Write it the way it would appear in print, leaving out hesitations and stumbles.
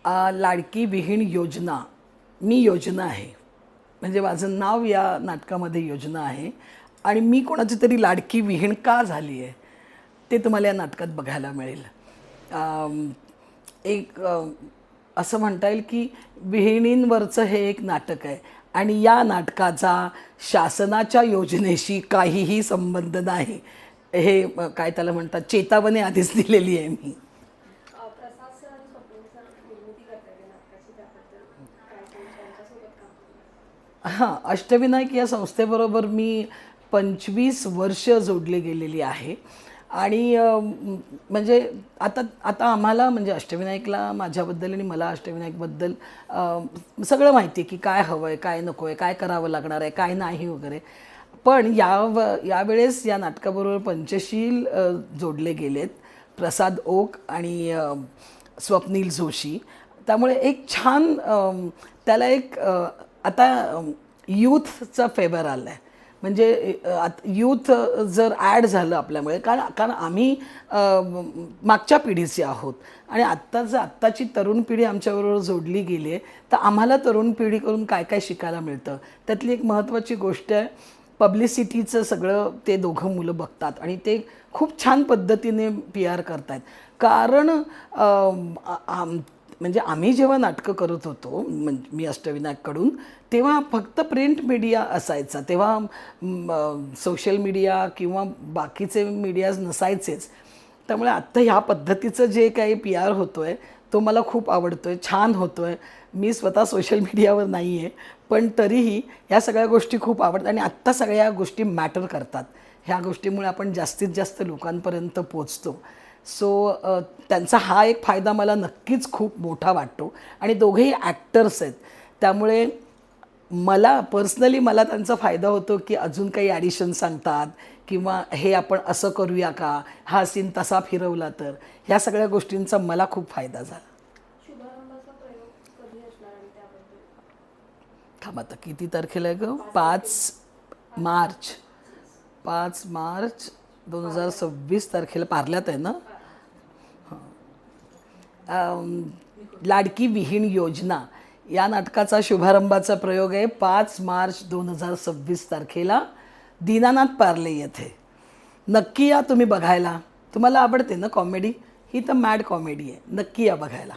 लाडकी विहीण योजना, मी योजना आहे. म्हणजे माझं नाव या नाटकामध्ये योजना आहे आणि मी कोणाची तरी लाडकी विहीण का झाली आहे ते तुम्हाला या नाटकात बघायला मिळेल. एक असं म्हणता येईल की विहिणींवरचं हे एक नाटक आहे आणि या नाटकाचा शासनाच्या योजनेशी काहीही संबंध नाही. हे काय त्याला म्हणतात, चेतावणी आधीच दिलेली आहे मी. प्रसाद सर आणि स्वप्नील सर निर्मिती करतात या नाटकाची, त्याबद्दल काय त्यांच्यासोबत काम केलं? हां, अष्टविनायक या संस्थेबरोबर मी 25 वर्ष जोडली गेलेली आहे आणि म्हणजे आता आता आम्हाला म्हणजे अष्टविनायकला माझ्याबद्दल आणि मला अष्टविनायकबद्दल सगळं माहिती आहे की काय हवं आहे, काय नको आहे, काय करावं लागणार आहे, काय नाही वगैरे. पण यावेळेस या नाटकाबरोबर पंचशील जोडले गेलेत, प्रसाद ओक आणि स्वप्नील जोशी. त्यामुळे एक छान त्याला एक आता यूथचा फेवर आला आहे. म्हणजे यूथ जर ॲड झालं आपल्यामुळे, कारण आम्ही मागच्या पिढीचे आहोत आणि आत्ताची तरुण पिढी आमच्याबरोबर जोडली गेली आहे, तर आम्हाला तरुण पिढीकडून काय काय शिकायला मिळतं. त्यातली एक महत्त्वाची गोष्ट आहे, पब्लिसिटीचं सगळं ते दोघं मुलं बघतात आणि ते खूप छान पद्धतीने PR करत आहेत. कारण म्हणजे आम्ही जेव्हा नाटकं करत होतो, म्हणजे मी अष्टविनायककडून, तेव्हा फक्त प्रिंट मीडिया असायचा. तेव्हा सोशल मीडिया किंवा बाकीचे मीडियाज नसायचेच. त्यामुळे आत्ता ह्या पद्धतीचं जे काही PR होतो आहे तो मला खूप आवडतो आहे, छान होतो आहे. मी स्वतः सोशल मीडियावर नाही आहे, पण तरीही ह्या सगळ्या गोष्टी खूप आवडतात आणि आत्ता सगळ्या गोष्टी मॅटर करतात. ह्या गोष्टीमुळे आपण जास्तीत जास्त लोकांपर्यंत पोचतो. सो त्यांचा हा एक फायदा मला नक्कीच खूप मोठा वाटतो आणि दोघेही ॲक्टर्स आहेत. त्यामुळे मला पर्सनली त्यांचा फायदा होतो की अजून काही ॲडिशन सांगतात किंवा हे आपण असं करूया का, हा सीन तसा फिरवला तर, ह्या सगळ्या गोष्टींचा मला खूप फायदा झाला. शुभारंभाचा प्रयोग कधी असणार आणि त्याबद्दल? थांब, आता किती तारखेला आहे गं? 5 मार्च 2026 तारखेला पार्ल्यात आहे ना. लाडकी विहीण योजना या नाटकाचा शुभारंभाचा प्रयोग आहे 5 मार्च 2026 तारखेला दीनानाथ पार्ले येथे. नक्की या तुम्ही बघायला. तुम्हाला आवडते ना कॉमेडी? ही तर मॅड कॉमेडी आहे. नक्की या बघायला.